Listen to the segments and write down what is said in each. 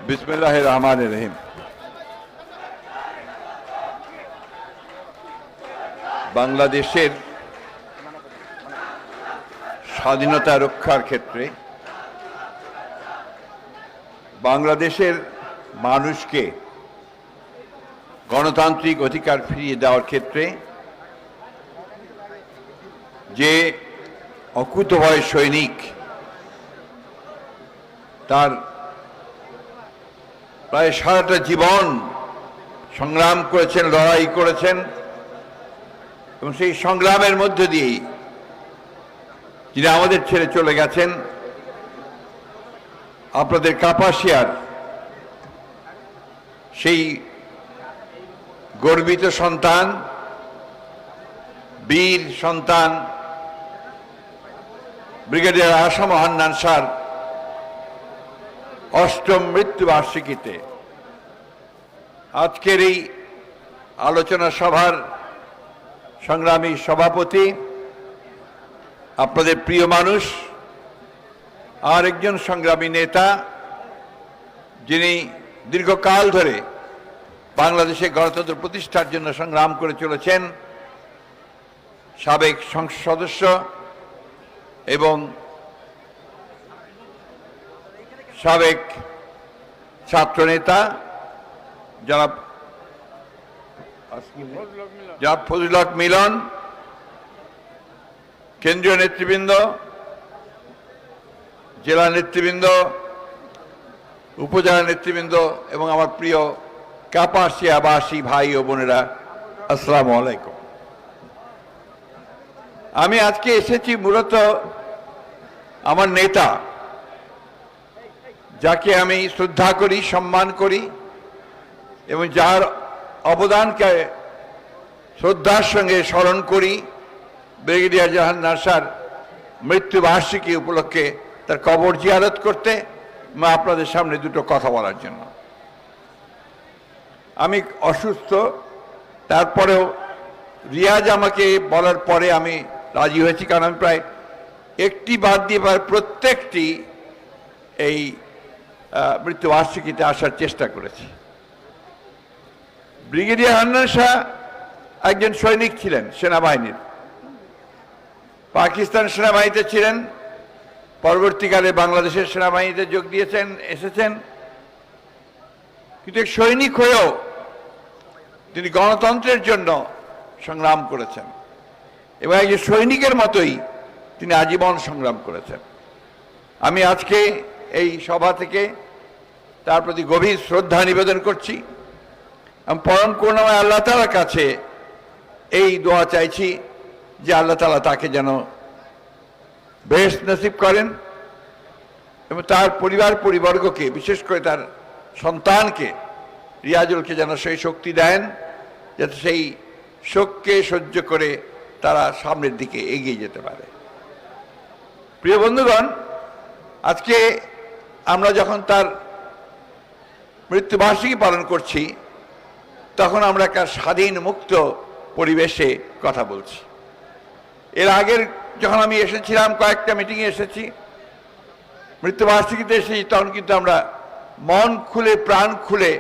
বিসমিল্লাহির রহমানির রহিম। বাংলাদেশের স্বাধীনতা রক্ষার ক্ষেত্রে বাংলাদেশের মানুষকে গণতান্ত্রিক অধিকার ফিরিয়ে দেওয়ার ক্ষেত্রে যে অকুতোভয় সৈনিক তার প্রায় সারাটা জীবন সংগ্রাম করেছেন, লড়াই করেছেন এবং সেই সংগ্রামের মধ্য দিয়েই যিনি আমাদের ছেড়ে চলে গেছেন, আপনাদের কাপাসিয়ার সেই গর্বিত সন্তান, বীর সন্তান ব্রিগেডিয়ার আসাম হান্নান স্যার অষ্টম মৃত্যুবার্ষিকীতে আজকের এই আলোচনা সভার সংগ্রামী সভাপতি, আপনাদের প্রিয় মানুষ, আর একজন সংগ্রামী নেতা যিনি দীর্ঘকাল ধরে বাংলাদেশে গণতন্ত্র প্রতিষ্ঠার জন্য সংগ্রাম করে চলেছেন, সাবেক সংসদ সদস্য এবং সাবেক ছাত্রনেতা জনাব ফজলুল হক মিলন, কেন্দ্রীয় নেতৃবৃন্দ, জেলা নেতৃবৃন্দ, উপজেলা নেতৃবৃন্দ এবং আমার প্রিয় কাপাসিয়াবাসী ভাই ও বোনেরা, আসসালামু আলাইকুম। আমি আজকে এসেছি মূলত আমার নেতা, যাকে আমি শ্রদ্ধা করি, সম্মান করি এবং যার অবদানকে শ্রদ্ধার সঙ্গে স্মরণ করি, ব্রিগেডিয়ার হান্নান স্যার মৃত্যুবার্ষিকী উপলক্ষে তার কবর জিয়ারত করতে আপনাদের সামনে দুটো কথা বলার জন্য। আমি অসুস্থ, তারপরেও রিয়াজ আমাকে বলার পরে আমি রাজি হয়েছি, কারণ আমি প্রায় একটি বাদ দিয়ে প্রত্যেকটি এই মৃত্যুবার্ষিকীতে আসার চেষ্টা করেছি। ব্রিগেডিয়ার হান্নান শাহ একজন সৈনিক ছিলেন, সেনাবাহিনীর, পাকিস্তান সেনাবাহিনীতে ছিলেন, পরবর্তীকালে বাংলাদেশের সেনাবাহিনীতে যোগ দিয়েছেন, এসেছেন, কিন্তু সৈনিক হয়েও তিনি গণতন্ত্রের জন্য সংগ্রাম করেছেন এবং একজন সৈনিকের মতোই তিনি আজীবন সংগ্রাম করেছেন। আমি আজকে এই সভা থেকে তার প্রতি গভীর শ্রদ্ধা নিবেদন করছি। আমি পরম করুণাময় আল্লাহ তাআলার কাছে এই দোয়া চাইছি যে আল্লাহ তাআলা তাকে যেন বেহেশত নসিব করেন এবং তার পরিবর্গকে, বিশেষ করে তার সন্তানকে, রিয়াজুলকে যেন সেই শক্তি দেন যাতে সেই শোককে সহ্য করে তারা সামনের দিকে এগিয়ে যেতে পারে। প্রিয় বন্ধুগণ, আজকে আমরা যখন তার মৃত্যুবার্ষিকী পালন করছি, তখন আমরা একটা স্বাধীন মুক্ত পরিবেশে কথা বলছি। এর আগের যখন আমি এসেছিলাম, কয়েকটা মিটিংয়ে এসেছি, মৃত্যুবার্ষিকীতে এসেছি, তখন কিন্তু আমরা মন খুলে, প্রাণ খুলে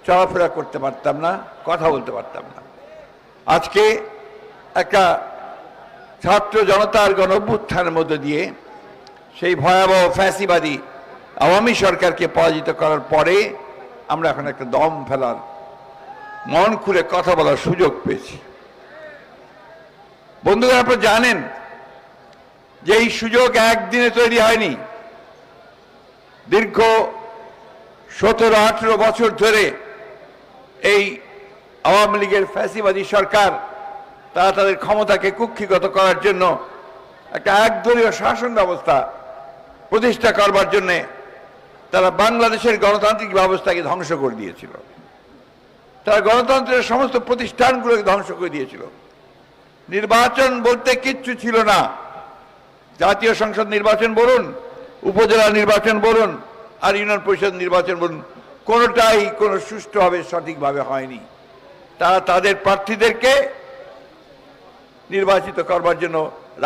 চলাফেরা করতে পারতাম না, কথা বলতে পারতাম না। আজকে একটা ছাত্র জনতার গণ অভ্যুত্থানের মধ্য দিয়ে সেই ভয়াবহ ফ্যাসিবাদী আওয়ামী সরকারকে পরাজিত করার পরে আমরা এখন একটা দম ফেলার, মন খুলে কথা বলার সুযোগ পেয়েছি। বন্ধুরা, আপনারা জানেন যে এই সুযোগ একদিনে তৈরি হয়নি। দীর্ঘ 17-18 বছর ধরে এই আওয়ামী লীগের ফ্যাসিবাদী সরকার তারা তাদের ক্ষমতাকে কুক্ষিগত করার জন্য একটা একদলীয় শাসন ব্যবস্থা প্রতিষ্ঠা করবার জন্যে তারা বাংলাদেশের গণতান্ত্রিক ব্যবস্থাকে ধ্বংস করে দিয়েছিল। তারা গণতন্ত্রের সমস্ত প্রতিষ্ঠানগুলোকে ধ্বংস করে দিয়েছিল। নির্বাচন বলতে কিচ্ছু ছিল না। জাতীয় সংসদ নির্বাচন বলুন, উপজেলা নির্বাচন বলুন, আর ইউনিয়ন পরিষদ নির্বাচন বলুন, কোনোটাই কোনো সুষ্ঠুভাবে সঠিকভাবে হয়নি। তারা তাদের প্রার্থীদেরকে নির্বাচিত করবার জন্য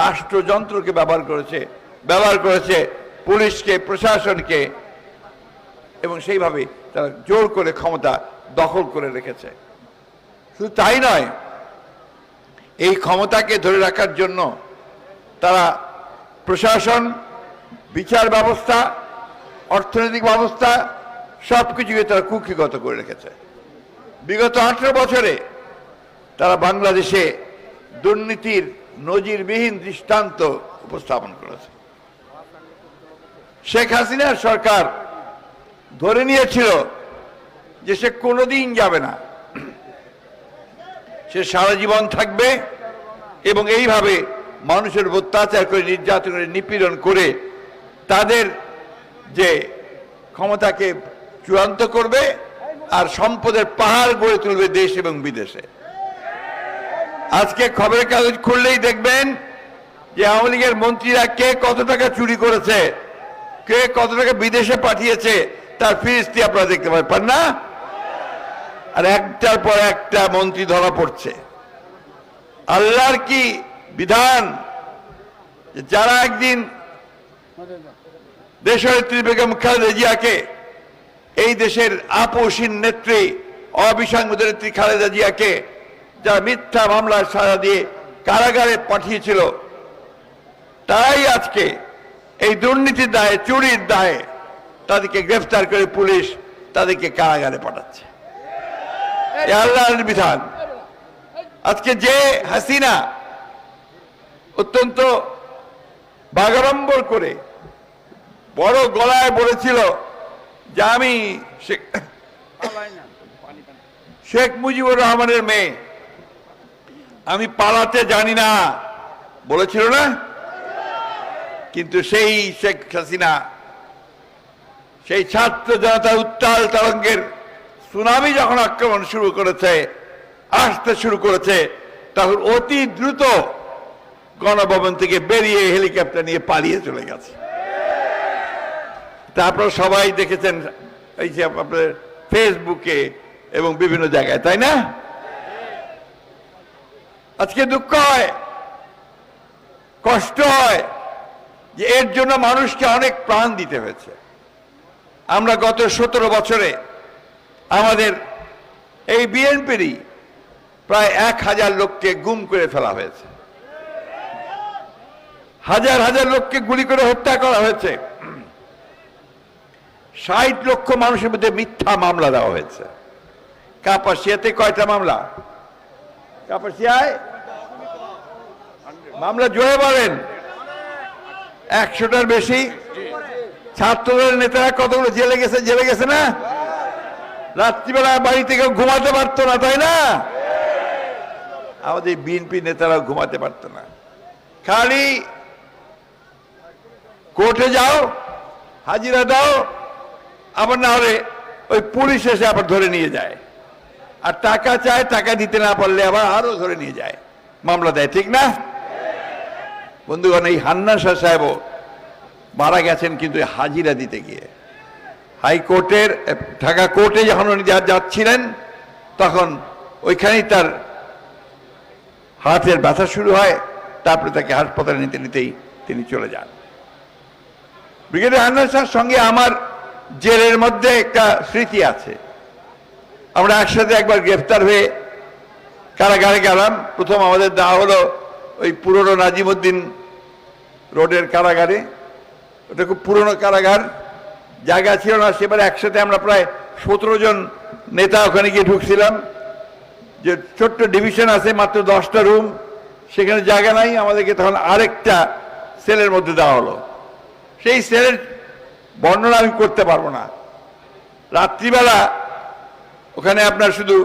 রাষ্ট্রযন্ত্রকে ব্যবহার করেছে পুলিশকে, প্রশাসনকে, এবং সেইভাবে তারা জোর করে ক্ষমতা দখল করে রেখেছে। শুধু তাই নয়, এই ক্ষমতাকে ধরে রাখার জন্য তারা প্রশাসন, বিচার ব্যবস্থা, অর্থনৈতিক ব্যবস্থা সবকিছুকে তারা কুক্ষিগত করে রেখেছে। বিগত 18 বছরে তারা বাংলাদেশে দুর্নীতির নজিরবিহীন দৃষ্টান্ত উপস্থাপন করেছে। শেখ হাসিনার সরকার ধরে নিয়েছিল যে সে কোনোদিন যাবে না, সে সারা জীবন থাকবে এবং এইভাবে মানুষের অত্যাচার করে, নির্যাতন করে, নিপীড়ন করে তাদের যে ক্ষমতাকে চূড়ান্ত করবে আর সম্পদের পাহাড় গড়ে তুলবে দেশ এবং বিদেশে। আজকে খবরের কাগজ খুললেই দেখবেন যে আওয়ামী লীগের মন্ত্রীরা কে কত টাকা চুরি করেছে, কে কত টাকা বিদেশে পাঠিয়েছে, তার ফিরিস্তি আপনারা দেখতে পান না? আর একটার পর একটা মন্ত্রী ধরা পড়ছে। আল্লাহর কি বিধান, যারা একদিন দেশনেত্রী বেগম খালেদা জিয়াকে, এই দেশের আপসহীন নেত্রী, অবিসংবাদিত নেত্রী খালেদা জিয়াকে যারা মিথ্যা মামলার সাজা দিয়ে কারাগারে পাঠিয়েছিল, তাই আজকে এই দুর্নীতির দায়ে, চুরির দায়ে তাদেরকে গ্রেফতার করে পুলিশ তাদেরকে কারাগারে পাঠাচ্ছে। আল্লাহর বিধান। আজকে যে হাসিনা অত্যন্ত বাগাড়ম্বর করে বড় গলায় বলেছিল যে আমি শেখ মুজিবুর রহমানের মেয়ে, আমি পালাতে জানি না, বলেছিল না? কিন্তু সেই শেখ হাসিনা সেই ছাত্র জনতার উত্তাল তরঙ্গের সুনামি যখন আক্রমণ শুরু করেছে, আসতে শুরু করেছে, তখন অতি দ্রুত গণভবন থেকে বেরিয়ে হেলিকপ্টার নিয়ে পালিয়ে চলে গেছে। তারপর সবাই দেখেছেন এই যে আপনাদের ফেসবুকে এবং বিভিন্ন জায়গায়, তাই না? আজকে দুঃখ হয়, কষ্ট হয় যে এর জন্য মানুষকে অনেক প্রাণ দিতে হয়েছে। আমরা গত 17 বছরে আমাদের এই বিএনপিরই প্রায় 1000 লোককে গুম করে ফেলা হয়েছে, হাজার হাজার লোককে গুলি করে হত্যা করা হয়েছে, 60 লক্ষ মানুষের মধ্যে মিথ্যা মামলা দেওয়া হয়েছে। কাপাসিয়াতে কয়টা মামলা? কাপাসিয়ায় মামলা জোরে বলেন, 100টার বেশি। ছাত্রদের নেতারা কতগুলো জেলে গেছে না? রাত্রিবেলা বাড়ি থেকে ঘুমাতে পারতো না, তাই না? আমাদের বিএনপি নেতারা ঘুমাতে পারতো না, খালি কোর্টে যাও, হাজিরা দাও, আবার না হলে ওই পুলিশ এসে আবার ধরে নিয়ে যায়, আর টাকা চায়, টাকা দিতে না পারলে আবার আরো ধরে নিয়ে যায়, মামলা দেয়, ঠিক না? বন্ধুগণ, এই হান্নান শাহ সাহেবও মারা গেছেন কিন্তু হাজিরা দিতে গিয়ে। হাইকোর্টের ঢাকা কোর্টে যখন উনি যাচ্ছিলেন তখন ওইখানেই তার হাতের ব্যথা শুরু হয়, তারপরে তাকে হাসপাতালে নিতে নিতেই তিনি চলে যান। ব্রিগেডিয়ার হান্নান শাহর সঙ্গে আমার জেলের মধ্যে একটা স্মৃতি আছে। আমরা একসাথে একবার গ্রেফতার হয়ে কারাগারে গেলাম। প্রথম আমাদের দেওয়া হলো ওই পুরনো নাজিমুদ্দিন রোডের কারাগারে। ওটা খুব পুরনো কারাগার, জায়গা ছিল না। সেবারে একসাথে আমরা প্রায় 17 জন নেতা ওখানে গিয়ে ঢুকছিলাম। যে ছোট্ট ডিভিশন আছে, মাত্র 10টা রুম, সেখানে জায়গা নাই। আমাদেরকে তখন আরেকটা সেলের মধ্যে দেওয়া হলো। সেই সেলের বর্ণনা আমি করতে পারবো না। রাত্রিবেলা ওখানে আপনার শুধু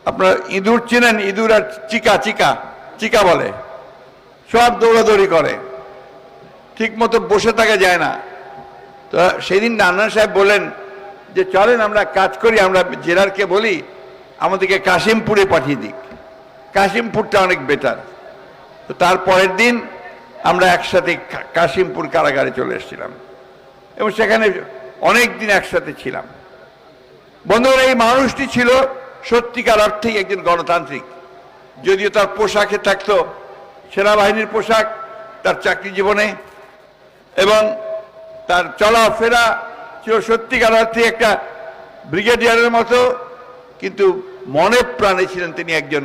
আপনার ইঁদুর চেনেন, ইঁদুর আর চিকা চিকা চিকা বলে, সব দৌড়াদৌড়ি করে, ঠিক মতো বসে থাকা যায় না। তো সেদিন হান্নান সাহেব বলেন যে চলেন আমরা কাজ করি, আমরা জেলারকে বলি আমাদেরকে কাশিমপুরে পাঠিয়ে দিক, কাশিমপুরটা অনেক বেটার। তো তার পরের দিন আমরা একসাথে কাশিমপুর কারাগারে চলে এসেছিলাম এবং সেখানে অনেক দিন একসাথে ছিলাম। বন্ধুরা, এই মানুষটি ছিল সত্যিকার অর্থেই একজন গণতান্ত্রিক। যদিও তার পোশাকে থাকতো সেনাবাহিনীর পোশাক তার চাকরি জীবনে, এবং তার চলাফেরা ছিল সত্যিকার অর্থে একটা ব্রিগেডিয়ারের মতো, কিন্তু মনে প্রাণে ছিলেন তিনি একজন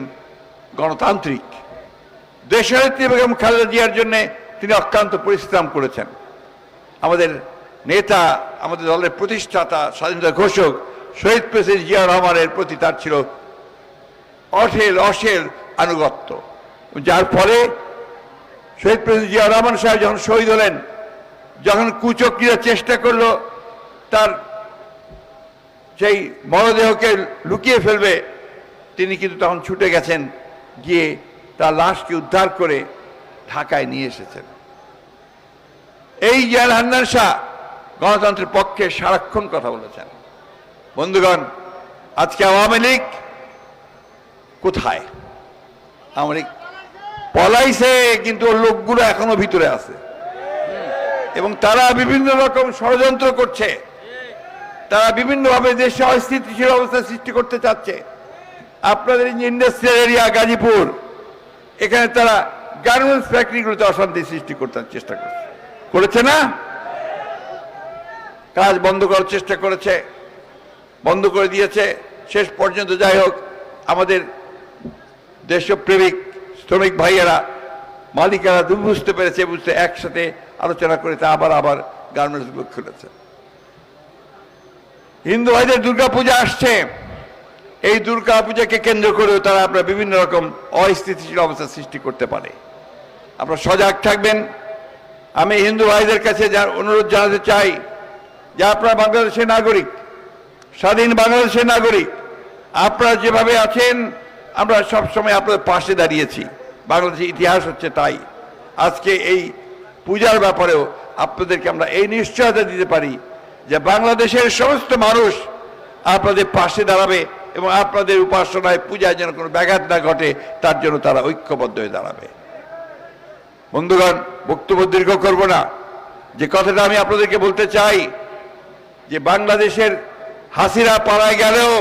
গণতান্ত্রিক। দেশনেত্রী বেগম খালেদা জিয়ার জন্য তিনি অক্লান্ত পরিশ্রম করেছেন। আমাদের নেতা, আমাদের দলের প্রতিষ্ঠাতা, স্বাধীনতা ঘোষক শহীদ প্রেসিডেন্ট জিয়া রহমানের প্রতি তার ছিল অশেল আনুগত্য, যার ফলে শহীদ প্রেসিডেন্ট জিয়া রহমান সাহেব যখন শহীদ হলেন, যখন কুচক্রীরা চেষ্টা করলো তার সেই মরদেহকে লুকিয়ে ফেলবে, তিনি কিন্তু তখন ছুটে গেছেন, গিয়ে তার লাশকে উদ্ধার করে ঢাকায় নিয়ে এসেছেন। এই জিয়াউল হান্নান শাহ গণতন্ত্রের পক্ষে সারাক্ষণ কথা বলেছেন। বন্ধুগণ, আজকে আওয়ামী লীগ কোথায়? আওয়ামী লীগ পলাইছে, কিন্তু ওর লোকগুলো এখনো ভিতরে আছে এবং তারা বিভিন্ন রকম ষড়যন্ত্র করছে। তারা বিভিন্নভাবে দেশে অস্থিতিশীল অবস্থা সৃষ্টি করতে চাচ্ছে। আপনাদের ইন্ডাস্ট্রিয়াল এরিয়া গাজীপুর, এখানে তারা গার্মেন্টস ফ্যাক্টরিগুলোতে অশান্তি সৃষ্টি করতে চেষ্টা করেছে না? কাজ বন্ধ করার চেষ্টা করেছে, বন্ধ করে দিয়েছে। শেষ পর্যন্ত যাই হোক, আমাদের দেশপ্রেমিক শ্রমিক ভাইয়েরা, মালিকেরা বুঝতে পেরেছে, বুঝতে একসাথে আলোচনা করে তা আবার গার্মেন্টসগুলো খুলেছে। হিন্দু ভাইদের দুর্গাপূজা আসছে, এই দুর্গাপূজাকে কেন্দ্র করেও তারা আপনার বিভিন্ন রকম অস্থিতিশীল অবস্থা সৃষ্টি করতে পারে। আপনারা সজাগ থাকবেন। আমি হিন্দু ভাইদের কাছে অনুরোধ জানাতে চাই যে আপনারা বাংলাদেশের নাগরিক, স্বাধীন বাংলাদেশের নাগরিক। আপনারা যেভাবে আছেন, আমরা সবসময় আপনাদের পাশে দাঁড়িয়েছি। বাংলাদেশের ইতিহাস হচ্ছে তাই। আজকে এই পূজার ব্যাপারেও আপনাদেরকে আমরা এই নিশ্চয়তা দিতে পারি যে বাংলাদেশের সমস্ত মানুষ আপনাদের পাশে দাঁড়াবে এবং আপনাদের উপাসনায়, পূজায় যেন কোনো ব্যাঘাত না ঘটে, তার জন্য তারা ঐক্যবদ্ধ হয়ে দাঁড়াবে। বন্ধুগণ, বক্তব্য দীর্ঘ করব না। যে কথাটা আমি আপনাদেরকে বলতে চাই যে বাংলাদেশের হাসিনা পালায় গেলেও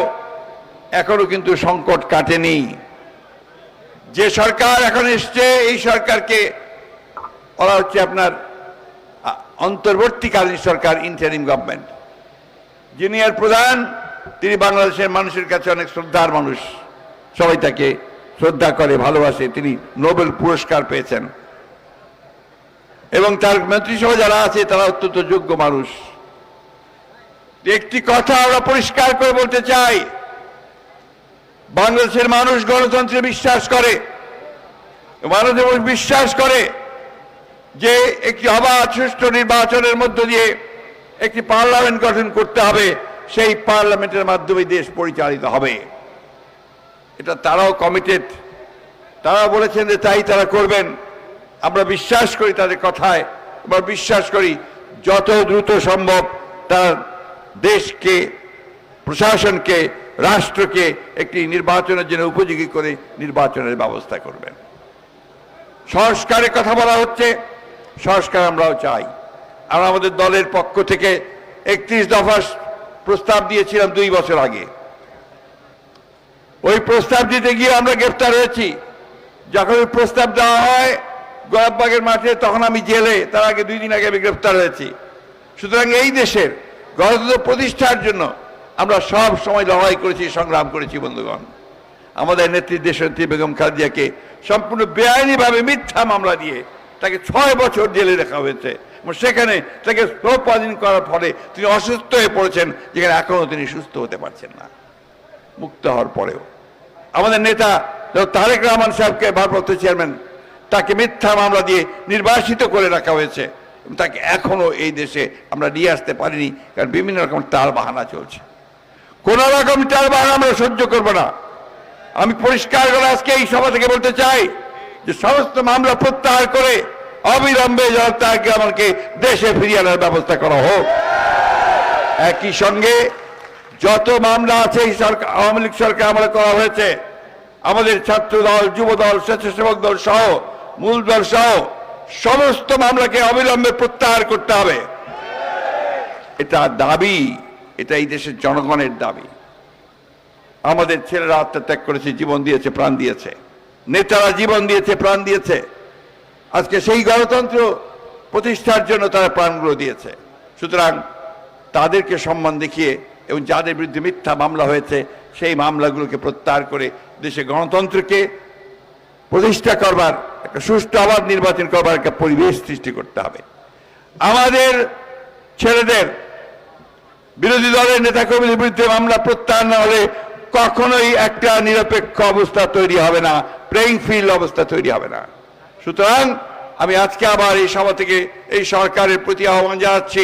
এখনো কিন্তু সংকট কাটেনি। যে সরকার এখন এসছে, এই সরকারকে বলা হচ্ছে আপনার অন্তর্বর্তীকালীন সরকার, ইন্টারিম গভর্নমেন্ট। যিনি এর প্রধান, তিনি বাংলাদেশের মানুষের কাছে অনেক শ্রদ্ধার মানুষ, সবাই তাকে শ্রদ্ধা করে, ভালোবাসে। তিনি নোবেল পুরস্কার পেয়েছেন এবং তার মন্ত্রিসভা যারা আছে তারা অত্যন্ত যোগ্য মানুষ। একটি কথা আমরা পরিষ্কার করে বলতে চাই, বাংলাদেশের মানুষ গণতন্ত্রে বিশ্বাস করে, মানুষ বিশ্বাস করে যে একটি অবাধ সুষ্ঠু নির্বাচনের মধ্য দিয়ে একটি পার্লামেন্ট গঠন করতে হবে, সেই পার্লামেন্টের মাধ্যমে দেশ পরিচালিত হবে। এটা তারাও কমিটেড, তারা বলেছেন যে তাই তারা করবেন। আমরা বিশ্বাস করি তাদের কথায়, আমরা বিশ্বাস করি যত দ্রুত সম্ভব তার দেশকে, প্রশাসনকে, রাষ্ট্রকে একটি নির্বাচনের জন্য উপযোগী করে নির্বাচনের ব্যবস্থা করবেন। সংস্কারের কথা বলা হচ্ছে, সংস্কার আমরাও চাই। আমরা আমাদের দলের পক্ষ থেকে 31 দফা প্রস্তাব দিয়েছিলাম 2 বছর আগে। ওই প্রস্তাব দিতে গিয়ে আমরা গ্রেফতার হয়েছি। যখন ওই প্রস্তাব দেওয়া হয় গোলাপবাগের মাঠে, তখন আমি জেলে, তার আগে 2 দিন আগে আমি গ্রেফতার হয়েছি। সুতরাং এই দেশের গণতন্ত্র প্রতিষ্ঠার জন্য আমরা সব সময় লড়াই করেছি, সংগ্রাম করেছি। বন্ধুগণ, আমাদের নেত্রী দেশনেত্রী বেগম খালেদা জিয়াকে সম্পূর্ণ বেআইনিভাবে মিথ্যা মামলা দিয়ে তাকে 6 বছর জেলে রাখা হয়েছে এবং সেখানে তাকে স্বল্পাধীন করার ফলে তিনি অসুস্থ হয়ে পড়েছেন, যেখানে এখনো তিনি সুস্থ হতে পারছেন না। মুক্ত হওয়ার পরেও আমাদের নেতা তারেক রহমান সাহেবকে, ভারপ্রাপ্ত চেয়ারম্যান, তাকে মিথ্যা মামলা দিয়ে নির্বাসিত করে রাখা হয়েছে এবং তাকে এখনো এই দেশে আমরা নিয়ে আসতে পারিনি, কারণ বিভিন্ন রকম টাল বাহানা চলছে। কোন রকম টাল বাহানা আমরা সহ্য করব না। আমি পরিষ্কার করে আজকে এই সভা থেকে বলতে চাই যে সমস্ত মামলা প্রত্যাহার করে অবিলম্বে তাকে আমাকে দেশে ফিরিয়ে আনার ব্যবস্থা করা হোক। একই সঙ্গে যত মামলা আছে এই সরকার, আওয়ামী লীগ সরকার আমলে করা হয়েছে, আমাদের ছাত্র দল, যুব দল, স্বেচ্ছাসেবক দল সহ, মূল দল সহ সমস্ত মামলাকে অবিলম্বে প্রত্যাহার করতে হবে। এটা দাবি, এটা এই দেশের জনগণের দাবি। আমাদের ছেলেরা আত্মত্যাগ করেছে, জীবন দিয়েছে, প্রাণ দিয়েছে, নেতারা জীবন দিয়েছে, প্রাণ দিয়েছে। আজকে সেই গণতন্ত্র প্রতিষ্ঠার জন্য তারা প্রাণগুলো দিয়েছে। সুতরাং তাদেরকে সম্মান দেখিয়ে এবং যাদের বিরুদ্ধে মিথ্যা মামলা হয়েছে সেই মামলাগুলোকে প্রত্যাহার করে দেশে গণতন্ত্রকে প্রতিষ্ঠা করবার, একটা সুষ্ঠু আবার নির্বাচন করবার একটা পরিবেশ সৃষ্টি করতে হবে। আমাদের ছেলেদের বিরোধী দলের নেতাকর্মীদের বিরুদ্ধে মামলা প্রত্যাহার না হলে কখনোই একটা নিরপেক্ষ অবস্থা তৈরি হবে না, প্লেইং ফিল্ড অবস্থা তৈরি হবে না। সুতরাং আমি আজকে আবার এই সভা থেকে এই সরকারের প্রতি আহ্বান জানাচ্ছি,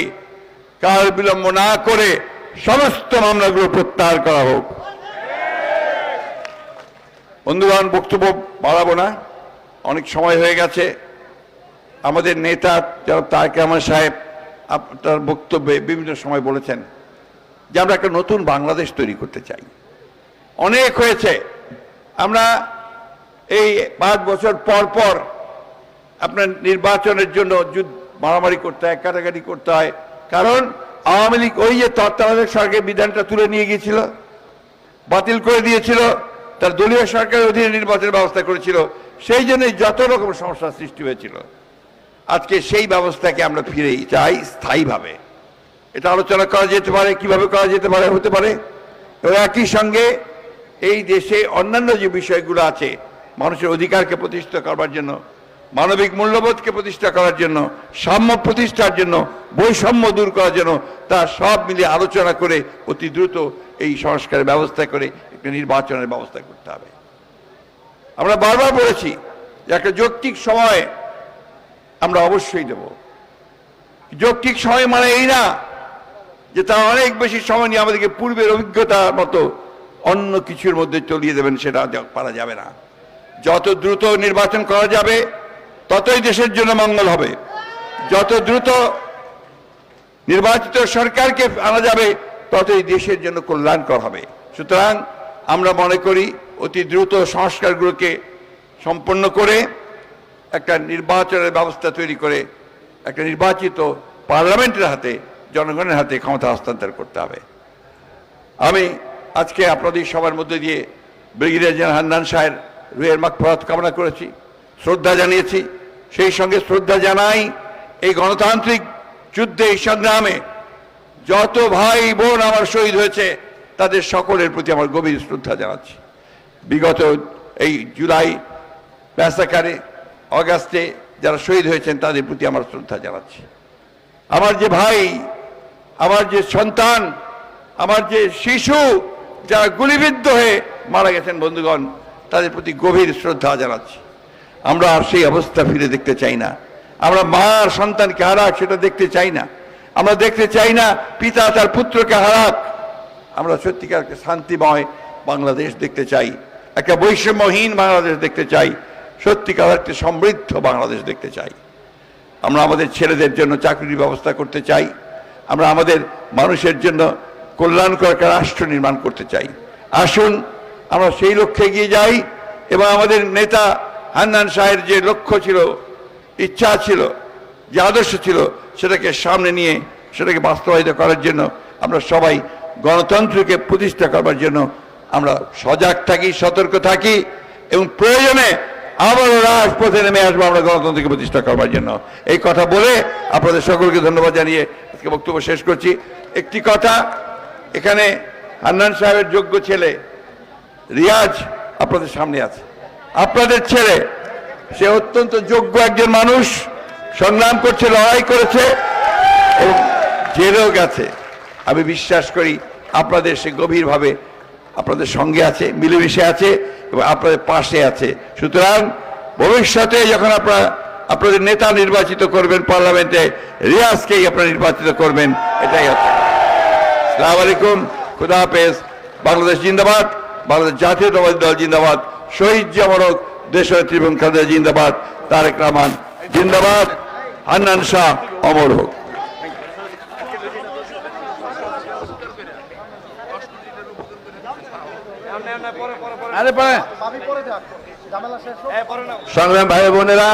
কাল বিলম্ব না করে সমস্ত মামলাগুলো প্রত্যাহার করা হোক। বন্ধুগণ, বক্তব্য বাড়াবো না, অনেক সময় হয়ে গেছে। আমাদের নেতা যারা তারেক রহমান সাহেব আপনার বক্তব্যে বিভিন্ন সময় বলেছেন যে আমরা একটা নতুন বাংলাদেশ তৈরি করতে চাই। অনেক হয়েছে, আমরা এই 5 বছর পর পর আপনার নির্বাচনের জন্য যুদ্ধ মারামারি করতে হয়, কাটাকাটি করতে হয়, কারণ আওয়ামী লীগ ওই যে তত্ত্বাবধায়ক সরকারের বিধানটা তুলে নিয়ে গিয়েছিল, বাতিল করে দিয়েছিল, তার দলীয় সরকারের অধীনে নির্বাচনের ব্যবস্থা করেছিল, সেই জন্যই যত রকম সমস্যার সৃষ্টি হয়েছিল। আজকে সেই ব্যবস্থাকে আমরা ফিরে চাই স্থায়ীভাবে। এটা আলোচনা করা যেতে পারে, কিভাবে করা যেতে পারে, হতে পারে। এবং একই সঙ্গে এই দেশে অন্যান্য যে বিষয়গুলো আছে, মানুষের অধিকারকে প্রতিষ্ঠা করবার জন্য, মানবিক মূল্যবোধকে প্রতিষ্ঠা করার জন্য, সাম্য প্রতিষ্ঠার জন্য, বৈষম্য দূর করার জন্য, তা সব মিলিয়ে আলোচনা করে অতি দ্রুত এই সংস্কারের ব্যবস্থা করে একটা নির্বাচনের ব্যবস্থা করতে হবে। আমরা বারবার বলেছি যে একটা যৌক্তিক সময় আমরা অবশ্যই দেব। যৌক্তিক সময় মানে এই না যে তা অনেক বেশি সময় নিয়ে আমাদেরকে পূর্বের অভিজ্ঞতার মতো অন্য কিছুর মধ্যে চলিয়ে দেবেন, সেটা পারা যাবে না। যত দ্রুত নির্বাচন করা যাবে ততই দেশের জন্য মঙ্গল হবে। যত দ্রুত নির্বাচিত সরকারকে আনা যাবে ততই দেশের জন্য কল্যাণকর হবে। সুতরাং আমরা মনে করি অতি দ্রুত সংস্কারগুলোকে সম্পন্ন করে একটা নির্বাচনের ব্যবস্থা তৈরি করে একটা নির্বাচিত পার্লামেন্টের হাতে, জনগণের হাতে ক্ষমতা হস্তান্তর করতে হবে। আমি আজকে আপনাদের সবার মধ্যে দিয়ে ব্রিগেডিয়ার জেনারেল হান্নান সাহের রুহের মাগফিরাত কামনা করেছি, শ্রদ্ধা জানিয়েছি। সেই সঙ্গে শ্রদ্ধা জানাই এই গণতান্ত্রিক যুদ্ধে, এই সংগ্রামে যত ভাই বোন আমার শহীদ হয়েছে তাদের সকলের প্রতি আমার গভীর শ্রদ্ধা জানাচ্ছি। বিগত এই জুলাই ম্যাসাকারে, অগাস্টে যারা শহীদ হয়েছেন তাদের প্রতি আমার শ্রদ্ধা জানাচ্ছি। আমার যে ভাই, আমার যে সন্তান, আমার যে শিশু যারা গুলিবিদ্ধ হয়ে মারা গেছেন বন্ধুগণ, তাদের প্রতি গভীর শ্রদ্ধা জানাচ্ছি। আমরা আর সেই অবস্থা ফিরে দেখতে চাই না। আমরা মা আর সন্তানকে হারাক সেটা দেখতে চাই না। আমরা দেখতে চাই না পিতা তার পুত্রকে হারাক। আমরা সত্যিকার শান্তিময় বাংলাদেশ দেখতে চাই, একটা বৈষম্যহীন বাংলাদেশ দেখতে চাই, সত্যিকার একটা সমৃদ্ধ বাংলাদেশ দেখতে চাই। আমরা আমাদের ছেলেদের জন্য চাকরির ব্যবস্থা করতে চাই। আমরা আমাদের মানুষের জন্য কল্যাণকর একটা রাষ্ট্র নির্মাণ করতে চাই। আসুন আমরা সেই লক্ষ্যে এগিয়ে যাই এবং আমাদের নেতা হান্নান সাহের যে লক্ষ্য ছিল, ইচ্ছা ছিল, যে আদর্শ ছিল, সেটাকে সামনে নিয়ে সেটাকে বাস্তবায়িত করার জন্য আমরা সবাই গণতন্ত্রকে প্রতিষ্ঠা করবার জন্য আমরা সজাগ থাকি, সতর্ক থাকি এবং প্রয়োজনে আবারও রাজপথে নেমে আসবো আমরা গণতন্ত্রকে প্রতিষ্ঠা করবার জন্য। এই কথা বলে আপনাদের সকলকে ধন্যবাদ জানিয়ে আজকে বক্তব্য শেষ করছি। একটি কথা, এখানে হান্নান সাহেবের যোগ্য ছেলে রিয়াজ আপনাদের সামনে আছে। আপনাদের ছেলে, সে অত্যন্ত যোগ্য একজন মানুষ, সংগ্রাম করছে, লড়াই করেছে এবং জেলেও গেছে। আমি বিশ্বাস করি আপনাদের সে গভীরভাবে আপনাদের সঙ্গে আছে, মিলেমিশে আছে এবং আপনাদের পাশে আছে। সুতরাং ভবিষ্যতে যখন আপনারা আপনাদের নেতা নির্বাচিত করবেন পার্লামেন্টে, রিয়াজকেই আপনারা নির্বাচিত করবেন, এটাই হচ্ছে। আসসালামু আলাইকুম, খুদা হাফেজ। বাংলাদেশ জিন্দাবাদ, বাংলাদেশ জাতীয়তাবাদী দল জিন্দাবাদ, শহীদ জামরক দেশনেত্রী বেগম খালেদা জিন্দাবাদ, তারেক রহমান জিন্দাবাদ, হান্নান শাহ অমর হোক। সংগ্রাম ভাই বোনেরা,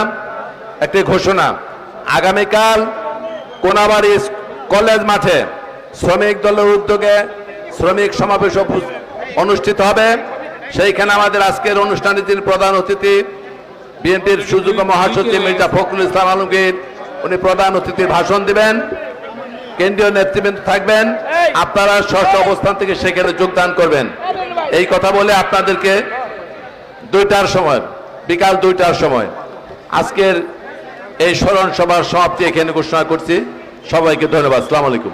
একটি ঘোষণা। আগামীকাল কোনাবাড়ি কলেজ মাঠে শ্রমিক দলের উদ্যোগে শ্রমিক সমাবেশ অনুষ্ঠিত হবে। সেইখানে আমাদের আজকের অনুষ্ঠানটির প্রধান অতিথি বিএনপির সুযোগ্য মহাসচিব মির্জা ফখরুল ইসলাম আলমগীর, উনি প্রধান অতিথির ভাষণ দিবেন। কেন্দ্রীয় নেতৃবৃন্দ থাকবেন, আপনারা ষষ্ঠ অবস্থান থেকে সেখানে যোগদান করবেন। এই কথা বলে আপনাদেরকে 2টার সময়, বিকাল 2টার সময় আজকের এই স্মরণ সভার সমাপ্তি এখানে ঘোষণা করছি। সবাইকে ধন্যবাদ। আসসালামু আলাইকুম।